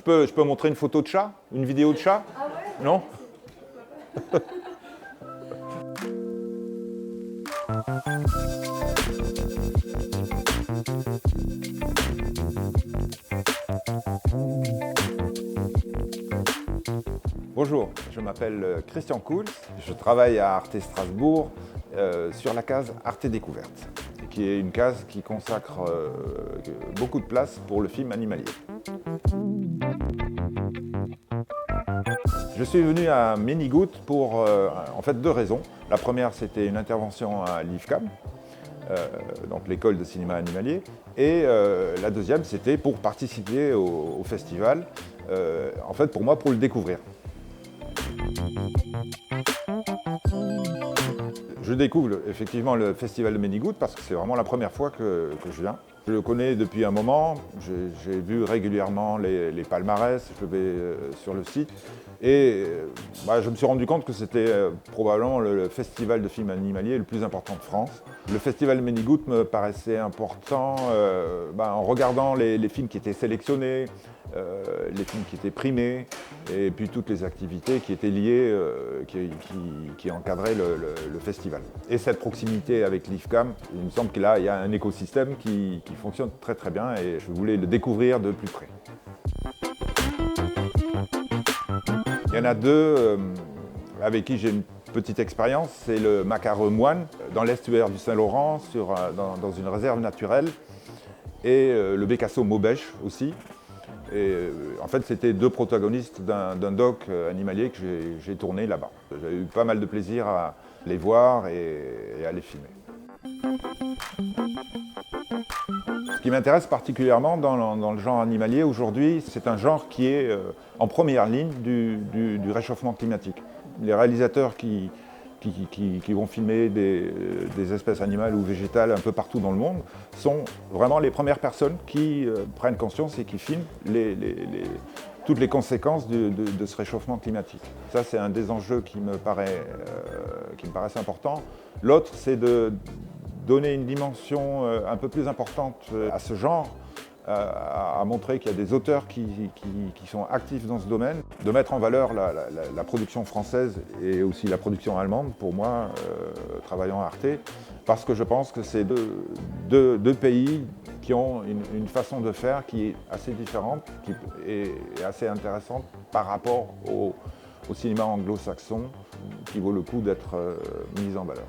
peux montrer une photo de chat? Une vidéo de chat? Ah ouais? Non? Bonjour, je m'appelle Christian Kouls, je travaille à Arte Strasbourg sur la case Arte Découverte, qui est une case qui consacre beaucoup de place pour le film animalier. Je suis venu à Ménigout pour en fait deux raisons. La première, c'était une intervention à l'IFCAM, donc l'école de cinéma animalier, et la deuxième, c'était pour participer au festival, en fait pour moi pour le découvrir. Je découvre effectivement le festival de Ménigout parce que c'est vraiment la première fois que je viens. Je le connais depuis un moment, j'ai vu régulièrement les palmarès, je vais sur le site et je me suis rendu compte que c'était probablement le festival de films animaliers le plus important de France. Le festival de Ménigout me paraissait important en regardant les films qui étaient sélectionnés, les films qui étaient primés et puis toutes les activités qui étaient liées, qui encadraient le festival. Et cette proximité avec l'IFCAM, il me semble que là, il y a un écosystème qui fonctionne très très bien et je voulais le découvrir de plus près. Il y en a deux avec qui j'ai une petite expérience, c'est le macareux moine dans l'estuaire du Saint-Laurent, dans une réserve naturelle, et le bécasseau maubèche aussi. Et en fait, c'était deux protagonistes d'un doc animalier que j'ai tourné là-bas. J'ai eu pas mal de plaisir à les voir et à les filmer. Ce qui m'intéresse particulièrement dans le genre animalier aujourd'hui, c'est un genre qui est en première ligne du réchauffement climatique. Les réalisateurs qui vont filmer des espèces animales ou végétales un peu partout dans le monde sont vraiment les premières personnes qui prennent conscience et qui filment toutes les conséquences de ce réchauffement climatique. Ça, c'est un des enjeux qui me paraissent importants. L'autre, c'est de donner une dimension un peu plus importante à ce genre, à montrer qu'il y a des auteurs qui sont actifs dans ce domaine, de mettre en valeur la production française et aussi la production allemande, pour moi, travaillant à Arte, parce que je pense que c'est deux pays qui ont une façon de faire qui est assez différente et assez intéressante par rapport au cinéma anglo-saxon, qui vaut le coup d'être mis en valeur.